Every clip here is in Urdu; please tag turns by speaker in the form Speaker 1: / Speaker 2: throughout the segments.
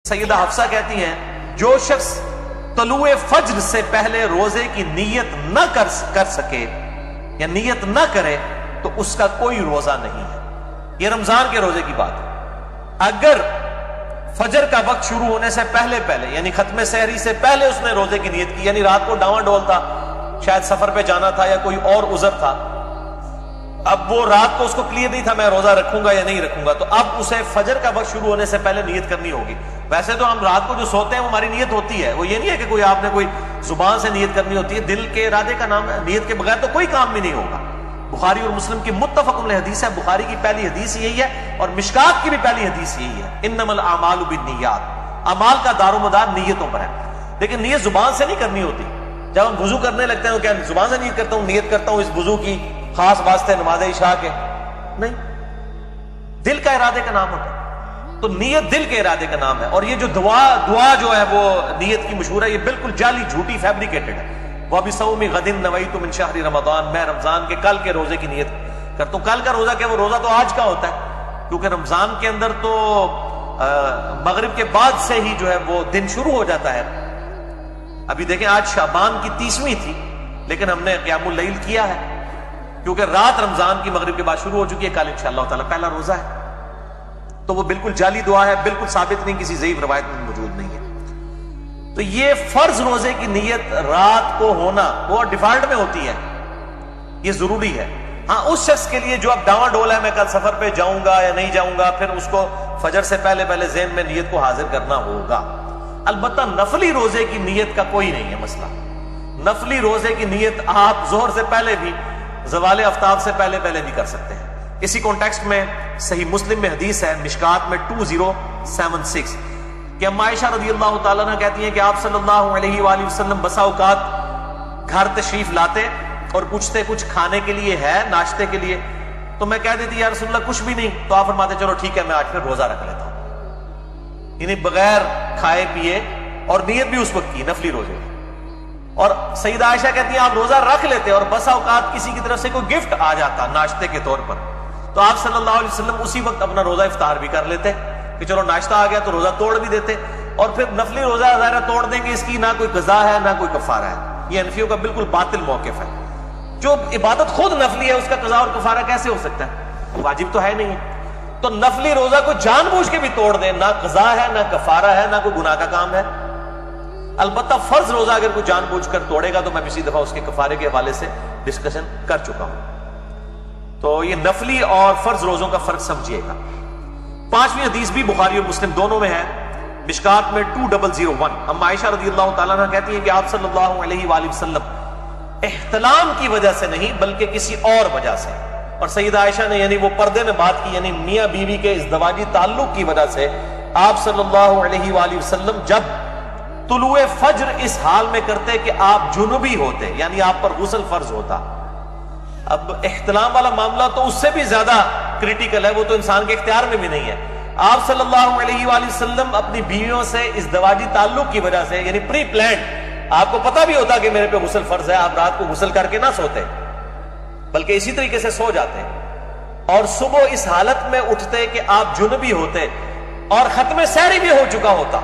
Speaker 1: سیدہ حفصہ کہتی ہیں جو شخص طلوع فجر سے پہلے روزے کی نیت نہ کر سکے یا نیت نہ کرے تو اس کا کوئی روزہ نہیں ہے. یہ رمضان کے روزے کی بات ہے. اگر فجر کا وقت شروع ہونے سے پہلے یعنی ختم سحری سے پہلے اس نے روزے کی نیت کی، یعنی رات کو ڈاواں ڈول تھا، شاید سفر پہ جانا تھا یا کوئی اور عذر تھا، اب وہ رات کو اس کو کلیئر نہیں تھا میں روزہ رکھوں گا یا نہیں رکھوں گا، تو اب اسے فجر کا وقت شروع ہونے سے پہلے نیت کرنی ہوگی. ویسے تو ہم رات کو جو سوتے ہیں وہ ہماری نیت ہوتی ہے، وہ یہ نہیں ہے کہ کوئی آپ نے کوئی زبان سے نیت کرنی ہوتی ہے، دل کے ارادے کا نام ہے. نیت کے بغیر تو کوئی کام بھی نہیں ہوگا. بخاری اور مسلم کی متفق علیہ حدیث ہے، بخاری کی پہلی حدیث یہی ہے اور مشکات کی بھی پہلی حدیث یہی ہے، انما الاعمال بالنیات، اعمال کا دار و مدار نیتوں پر ہے. لیکن نیت زبان سے نہیں کرنی ہوتی. جب ہم وضو کرنے لگتے ہیں تو کیا زبان سے نیت کرتا ہوں، نیت کرتا ہوں اس وضو کی خاص واسطے نماز عشاء کے؟ نہیں، دل کا ارادے کا نام ہوتا ہے. تو نیت دل کے ارادے کا نام ہے. اور یہ جو دعا جو ہے وہ نیت کی مشہور ہے، یہ بالکل جعلی جھوٹی فیبریکیٹڈ ہے. وَبِصَوْمِ غَدٍ نَوَيْتُ مِنْ شَهْرِ رَمَضَانَ، میں رمضان کے کل کے روزے کی نیت کرتا ہوں. کل کا روزہ کیا، وہ روزہ تو آج کا ہوتا ہے، کیونکہ رمضان کے اندر تو مغرب کے بعد سے ہی جو ہے وہ دن شروع ہو جاتا ہے. ابھی دیکھیں آج شعبان کی 30ویں تھی لیکن ہم نے قیام اللیل کیا ہے کیونکہ رات رمضان کی مغرب کے بعد شروع ہو چکی ہے. کل انشاءاللہ تعالی پہلا روزہ ہے. تو وہ بالکل جعلی دعا ہے، بالکل ثابت نہیں، کسی ضعیف روایت میں موجود نہیں ہے. تو یہ فرض روزے کی نیت رات کو ہونا وہ ڈیفالٹ میں ہوتی ہے، یہ ضروری ہے. ہاں اس شخص کے لیے جو اب ڈاواں ڈول ہے میں کل سفر پہ جاؤں گا یا نہیں جاؤں گا، پھر اس کو فجر سے پہلے ذہن میں نیت کو حاضر کرنا ہوگا. البتہ نفلی روزے کی نیت کا کوئی نہیں ہے مسئلہ. نفلی روزے کی نیت آپ ظہر سے پہلے بھی، زوال آفتاب سے پہلے بھی کر سکتے ہیں. اسی کانٹیکسٹ میں صحیح مسلم میں حدیث ہے مشکات میں 2076 کہ اما عائشہ رضی اللہ تعالیٰ عنہ کہتی ہیں کہ آپ صلی اللہ علیہ وآلہ وسلم بسا اوقات گھر تشریف لاتے اور پوچھتے کچھ کھانے کے لیے ہے، ناشتے کے لیے، تو میں کہہ دیتی یا رسول اللہ کچھ بھی نہیں، تو آپ فرماتے چلو ٹھیک ہے میں آج پھر روزہ رکھ لیتا ہوں. یعنی بغیر کھائے پیے، اور نیت بھی اس وقت کی نفلی روزے. اور سیدہ عائشہ کہتی ہیں آپ روزہ رکھ لیتے اور بسا اوقات کسی کی طرف سے کوئی گفٹ آ جاتا ناشتے کے طور پر، تو آپ صلی اللہ علیہ وسلم اسی وقت اپنا روزہ افطار بھی کر لیتے کہ چلو ناشتہ آ گیا تو روزہ توڑ بھی دیتے. اور پھر نفلی روزہ ظاہر توڑ دیں گے، اس کی نہ کوئی قضا ہے نہ کوئی کفارہ ہے. یہ حنفیوں کا بالکل باطل موقف ہے. جو عبادت خود نفلی ہے اس کا قضا اور کفارہ کیسے ہو سکتا ہے؟ واجب تو ہے نہیں. تو نفلی روزہ کو جان بوجھ کے بھی توڑ دیں، نہ قضا ہے نہ کفارہ ہے نہ کوئی گناہ کا کام ہے. البتہ فرض روزہ اگر کوئی جان بوجھ کر توڑے گا تو میں پچھلی دفعہ اس کے کفارے کے حوالے سے ڈسکشن کر چکا ہوں. تو یہ نفلی اور فرض روزوں کا فرق سمجھیے گا. 5ویں حدیث بھی بخاری اور مسلم دونوں میں ہے، مشکات میں 2001. اما عائشہ رضی اللہ تعالیٰ عنہ کہتی ہیں کہ آپ صلی اللہ علیہ وآلہ وسلم احتلام کی وجہ سے نہیں بلکہ کسی اور وجہ سے، اور سیدہ عائشہ نے یعنی وہ پردے میں بات کی، یعنی میاں بیوی کے ازدواجی تعلق کی وجہ سے آپ صلی اللہ علیہ وآلہ وسلم جب طلوع فجر اس حال میں کرتے کہ آپ جنوبی ہوتے، یعنی آپ پر غسل فرض ہوتا. اب احتلام والا معاملہ تو اس سے بھی زیادہ کریٹیکل ہے، وہ تو انسان کے اختیار میں بھی نہیں ہے. آپ صلی اللہ علیہ وآلہ وسلم اپنی بیویوں سے ازدواجی تعلق کی وجہ سے، یعنی پری پلانڈ، آپ کو پتہ بھی ہوتا کہ میرے پہ غسل فرض ہے، آپ رات کو غسل کر کے نہ سوتے بلکہ اسی طریقے سے سو جاتے، اور صبح اس حالت میں اٹھتے کہ آپ جنبی ہوتے اور ختم سحری بھی ہو چکا ہوتا،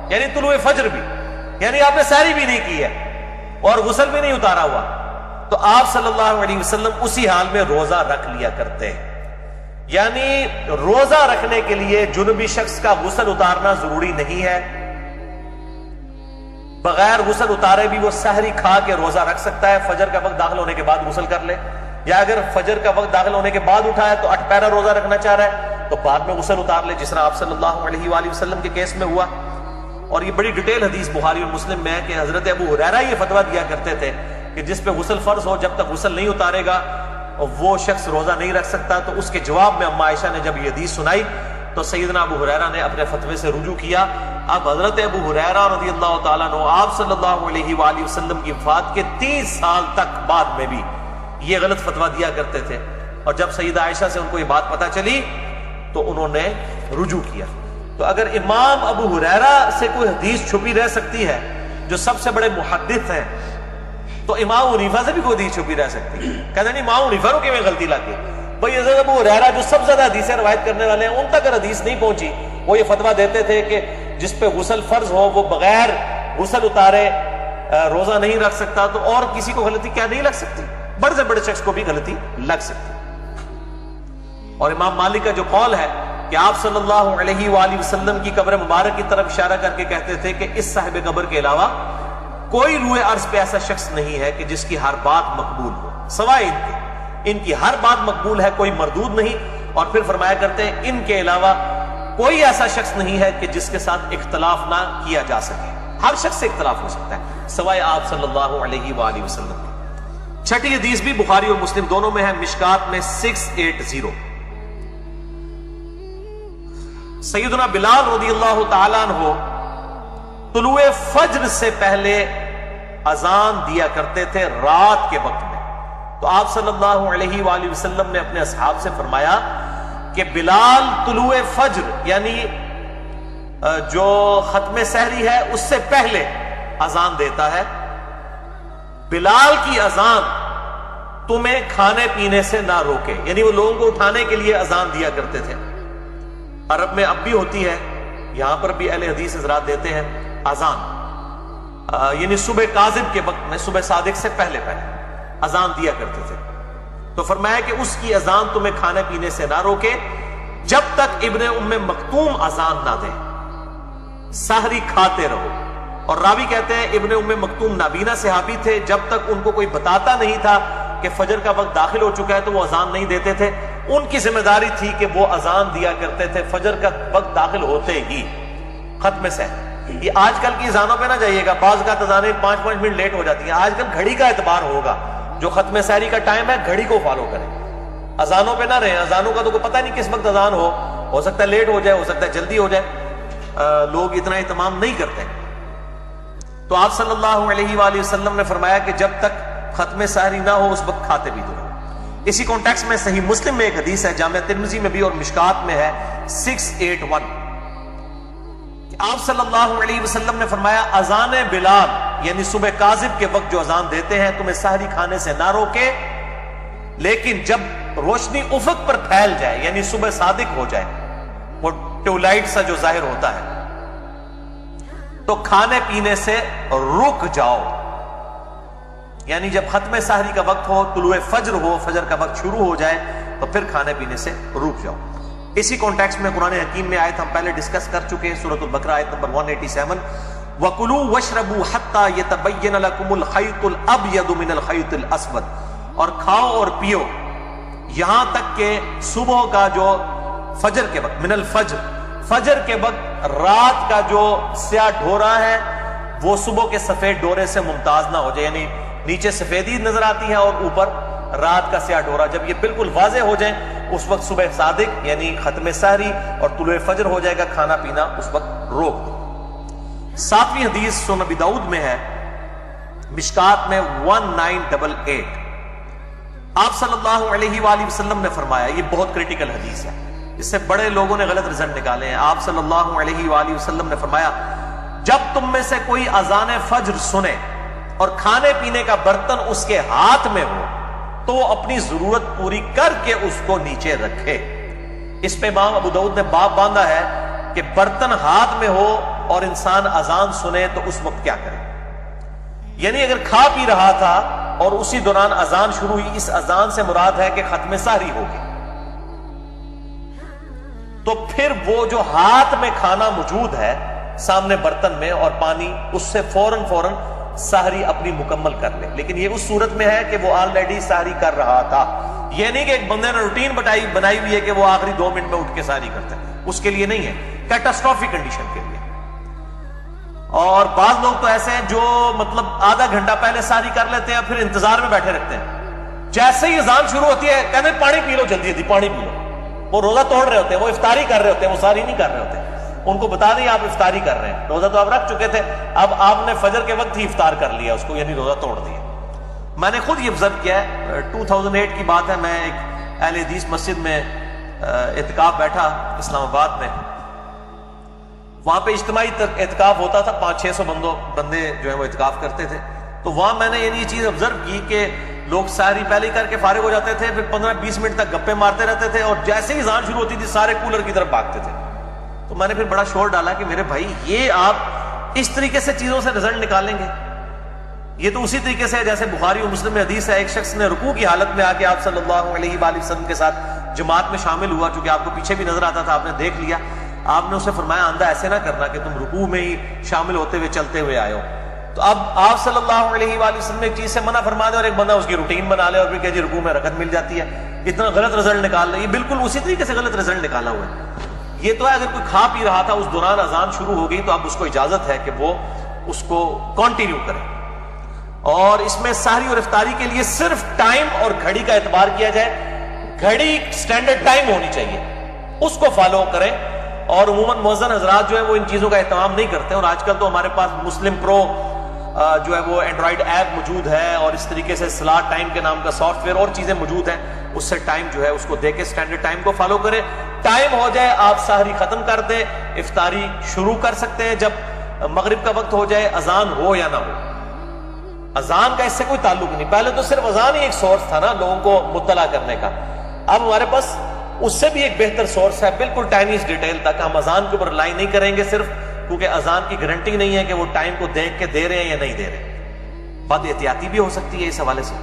Speaker 1: یعنی طلوع فجر بھی، یعنی آپ نے سحری بھی نہیں کی ہے اور غسل بھی نہیں اتارا ہوا، تو آپ صلی اللہ علیہ وسلم اسی حال میں روزہ رکھ لیا کرتے ہیں. یعنی روزہ رکھنے کے لیے جنبی شخص کا غسل اتارنا ضروری نہیں ہے. بغیر غسل اتارے بھی وہ سحری کھا کے روزہ رکھ سکتا ہے. فجر کا وقت داخل ہونے کے بعد غسل کر لے، یا اگر فجر کا وقت داخل ہونے کے بعد اٹھا ہے تو 8 پیرا روزہ رکھنا چاہ رہا ہے تو بعد میں غسل اتار لے، جس طرح آپ صلی اللہ علیہ وآلہ وسلم کے کیس میں ہوا. اور یہ بڑی ڈیٹیل حدیث بخاری اور مسلم میں ہے کہ حضرت ابو ہریرہ یہ فتویٰ دیا کرتے تھے کہ جس پہ غسل فرض ہو جب تک غسل نہیں اتارے گا وہ شخص روزہ نہیں رکھ سکتا. تو اس کے جواب میں اما عائشہ نے جب یہ حدیث سنائی تو سیدنا ابو ہریرہ نے اپنے فتوے سے رجوع کیا. اب حضرت ابو ہریرہ رضی اللہ تعالیٰ عنہ آپ صلی اللہ علیہ وآلہ وسلم کی وفات کے 30 سال تک بعد میں بھی یہ غلط فتویٰ دیا کرتے تھے، اور جب سیدہ عائشہ سے ان کو یہ بات پتہ چلی تو انہوں نے رجوع کیا. تو اگر امام ابو ہریرہ سے کوئی حدیث چھپی رہ سکتی ہے جو سب سے بڑے محدث ہیں، تو امام حنیفہ سے بھی کوئی حدیث چھپی رہ سکتی ہے. کہتے ہیں امام حنیفہ کو کیوں غلطی لگ گئی؟ بھائی حضرت ابو ہریرہ جو سب سے زیادہ حدیثیں روایت کرنے والے ہیں ان تک اگر حدیث نہیں پہنچی، وہ یہ فتویٰ دیتے تھے کہ جس پہ غسل فرض ہو وہ بغیر غسل اتارے روزہ نہیں رکھ سکتا، تو اور کسی کو غلطی کیا نہیں لگ سکتی؟ بڑے سے بڑے شخص کو بھی غلطی لگ سکتی۔ اور امام مالک کا جو قول ہے کہ آپ صلی اللہ علیہ وآلہ وسلم کی قبر مبارک کی طرف اشارہ کر کے کہتے تھے کہ اس صاحب قبر کے علاوہ کوئی روئے عرض پہ ایسا شخص نہیں ہے کہ جس کی ہر بات مقبول ہو، سوائے ان کی ہر بات مقبول ہے، کوئی مردود نہیں۔ اور پھر فرمایا کرتے ہیں ان کے علاوہ کوئی ایسا شخص نہیں ہے کہ جس کے ساتھ اختلاف نہ کیا جا سکے، ہر شخص سے اختلاف ہو سکتا ہے سوائے آپ صلی اللہ علیہ وآلہ وسلم کے۔ چھٹی حدیث بھی بخاری اور مسلم دونوں میں ہے، مشکات میں 680۔ سیدنا بلال رضی اللہ تعالیٰ عنہ طلوع فجر سے پہلے اذان دیا کرتے تھے رات کے وقت میں۔ تو آپ صلی اللہ علیہ وآلہ وسلم نے اپنے اصحاب سے فرمایا کہ بلال طلوع فجر یعنی جو ختم سحری ہے اس سے پہلے اذان دیتا ہے، بلال کی اذان تمہیں کھانے پینے سے نہ روکے، یعنی وہ لوگوں کو اٹھانے کے لیے اذان دیا کرتے تھے۔ عرب میں اب بھی ہوتی ہے، یہاں پر بھی اہل حدیث حضرات دیتے ہیں اذان، یعنی صبح کاذب کے وقت میں، صبح صادق سے پہلے اذان دیا کرتے تھے۔ تو فرمایا کہ اس کی اذان تمہیں کھانے پینے سے نہ روکے جب تک ابن ام مکتوم اذان نہ دے، سحری کھاتے رہو۔ اور راوی کہتے ہیں ابن ام مکتوم نابینا صحابی تھے، جب تک ان کو کوئی بتاتا نہیں تھا کہ فجر کا وقت داخل ہو چکا ہے تو وہ اذان نہیں دیتے تھے۔ ان کی ذمہ داری تھی کہ وہ اذان دیا کرتے تھے فجر کا وقت داخل ہوتے ہی، ختم سحر۔ یہ آج کل کی اذانوں پہ نہ جائیے گا، بعض کا اذانیں 5-5 منٹ لیٹ ہو جاتی ہیں۔ آج کل گھڑی کا اعتبار ہوگا، جو ختم سحری کا ٹائم ہے گھڑی کو فالو کریں، اذانوں پہ نہ رہیں۔ اذانوں کا تو کوئی پتہ نہیں کس وقت اذان ہو سکتا ہے لیٹ ہو جائے، ہو سکتا ہے جلدی ہو جائے، لوگ اتنا اہتمام نہیں کرتے۔ تو آپ صلی اللہ علیہ وآلہ وسلم نے فرمایا کہ جب تک ختم سحری نہ ہو اس وقت کھاتے بھی رہو۔ اسی کانٹیکس میں صحیح مسلم میں ایک حدیث ہے، جامع ترمذی میں بھی اور مشکات میں ہے 681، کہ آپ صلی اللہ علیہ وسلم نے فرمایا اذان بلال یعنی صبح کاذب کے وقت جو اذان دیتے ہیں تمہیں سحری کھانے سے نہ روکے، لیکن جب روشنی افق پر پھیل جائے یعنی صبح صادق ہو جائے، وہ ٹیولائٹ سا جو ظاہر ہوتا ہے، تو کھانے پینے سے رک جاؤ۔ یعنی جب ختم سحری کا وقت ہو، طلوع فجر ہو، فجر کا وقت شروع ہو جائے تو پھر کھانے پینے سے رک جاؤ۔ اسی کانٹیکس میں قرآن حکیم میں آیت ہم پہلے ڈسکس کر چکے ہیں، سورۃ البقرہ آیت نمبر 187، وَكُلُوا وَاشْرَبُوا حَتَّى يَتَبَيَّنَ لَكُمُ الْخَيْطُ الْأَبْيَضُ مِنَ الْخَيْطِ الْأَسْوَدِ، اور کھاؤ اور پیو یہاں تک کہ صبح کا جو فجر کے وقت، من الفجر، فجر کے وقت رات کا جو سیاہ ڈھورا ہے وہ صبح کے سفید ڈورے سے ممتاز نہ ہو جائے، یعنی نیچے سفیدی نظر آتی ہے اور اوپر رات کا سیاہ ڈورا، جب یہ بالکل واضح ہو جائیں اس وقت صبح صادق یعنی ختم سحری اور طلوع فجر ہو جائے گا، کھانا پینا اس وقت روک دو۔ 7ویں حدیث سنن ابی داؤد میں ہے، مشکات میں 1988، آپ صلی اللہ علیہ وآلہ وسلم نے فرمایا، یہ بہت کریٹیکل حدیث ہے، اس سے بڑے لوگوں نے غلط رزلٹ نکالے ہیں۔ آپ صلی اللہ علیہ وآلہ وسلم نے فرمایا جب تم میں سے کوئی اذان فجر سنے اور کھانے پینے کا برتن اس کے ہاتھ میں ہو تو وہ اپنی ضرورت پوری کر کے اس کو نیچے رکھے۔ اس پہ امام ابو داؤد نے باب باندھا ہے کہ برتن ہاتھ میں ہو اور انسان اذان سنے تو اس وقت کیا کرے، یعنی اگر کھا پی رہا تھا اور اسی دوران اذان شروع ہوئی، اس اذان سے مراد ہے کہ ختم سحری ہوگی، تو پھر وہ جو ہاتھ میں کھانا موجود ہے سامنے برتن میں اور پانی، اس سے فوراً سحری اپنی مکمل کر لے۔ لیکن یہ اس صورت میں ہے کہ وہ آلریڈی سحری کر رہا تھا، یہ نہیں کہ ایک بندے نے روٹین بنائی ہوئی ہے کہ وہ آخری 2 منٹ میں اٹھ کے سحری کرتا ہے، اس کے لیے نہیں ہے، کیٹاسٹروفک کنڈیشن کے لیے۔ اور بعض لوگ تو ایسے ہیں جو مطلب آدھا گھنٹہ پہلے سحری کر لیتے ہیں، پھر انتظار میں بیٹھے رکھتے ہیں، جیسے ہی اذان شروع ہوتی ہے کہتے ہیں پانی پی لو، جلدی پانی پی لو۔ وہ روزہ توڑ رہے ہوتے ہیں، وہ افطاری کر رہے ہوتے ہیں، وہ سحری نہیں کر رہے ہوتے، ان کو بتا دیں آپ افطاری کر رہے ہیں، روزہ تو آپ رکھ چکے تھے، اب آپ نے فجر کے وقت ہی افطار کر لیا اس کو، یعنی روزہ توڑ دیا۔ میں نے خود یہ آبزرو کیا ہے، 2008 کی بات ہے، میں ایک اہل حدیث مسجد میں اعتکاف بیٹھا اسلام آباد میں، وہاں پہ اجتماعی اعتکاف ہوتا تھا، 500-600 بندے جو ہیں وہ اعتکاف کرتے تھے، تو وہاں میں نے یہ چیز آبزرو کی کہ لوگ سحری پہلے کر کے فارغ ہو جاتے تھے، پھر 15-20 منٹ تک گپے مارتے رہتے تھے، اور جیسے ہی اذان شروع ہوتی تھی سارے کولر کی طرف بھاگتے تھے، تو میں نے پھر بڑا شور ڈالا کہ میرے بھائی یہ آپ اس طریقے سے چیزوں سے رزلٹ نکالیں گے؟ یہ تو اسی طریقے سے جیسے بخاری و مسلم میں حدیث ہے، ایک شخص نے رکوع کی حالت میں آ کے آپ صلی اللہ علیہ وآلہ وسلم کے ساتھ جماعت میں شامل ہوا، چونکہ آپ کو پیچھے بھی نظر آتا تھا، آپ نے دیکھ لیا، آپ نے اسے فرمایا آندہ ایسے نہ کرنا کہ تم رکوع میں ہی شامل ہوتے ہوئے چلتے ہوئے آئے ہو۔ تو اب آپ صلی اللہ علیہ وآلہ وسلم ایک چیز سے منع فرما دے اور ایک بندہ اس کی روٹین بنا لے اور پھر کہ جی رکوع میں رکعت مل جاتی ہے، اتنا غلط رزلٹ نکال لے، یہ بالکل اسی طریقے سے غلط رزلٹ نکالا ہوا ہے۔ یہ تو ہے اگر کوئی کھا پی رہا تھا اس دوران اذان شروع ہو گئی تو اب اس کو اجازت ہے کہ وہ اس کو کنٹینیو کرے، اور اس میں سحری اور افطاری کے لیے صرف ٹائم اور گھڑی کا اعتبار کیا جائے، گھڑی سٹینڈرڈ ٹائم ہونی چاہیے، اس کو فالو کریں۔ اور عموماً مؤذن حضرات جو ہے وہ ان چیزوں کا اہتمام نہیں کرتے، اور آج کل تو ہمارے پاس مسلم پرو جو ہے وہ اینڈرائڈ ایپ موجود ہے، اور اس طریقے سے سلاٹ ٹائم کے نام کا سافٹ ویئر اور چیزیں موجود ہیں، اس سے ٹائم جو ہے اس کو دے کے سٹینڈرڈ ٹائم کو فالو کریں۔ ٹائم ہو جائے آپ سحری ختم کر دیں، افطاری شروع کر سکتے ہیں جب مغرب کا وقت ہو جائے، اذان ہو یا نہ ہو۔ اذان کا اس سے کوئی تعلق نہیں، پہلے تو صرف اذان ہی ایک سورس تھا نا لوگوں کو مطلع کرنے کا، اب ہمارے پاس اس سے بھی ایک بہتر سورس ہے، بالکل ٹائمز ڈیٹیل تک۔ ہم اذان کے اوپر رلائی نہیں کریں گے صرف، کیونکہ اذان کی گارنٹی نہیں ہے کہ وہ ٹائم کو دیکھ کے دے رہے ہیں یا نہیں دے رہے، بد احتیاطی بھی ہو سکتی ہے اس حوالے سے۔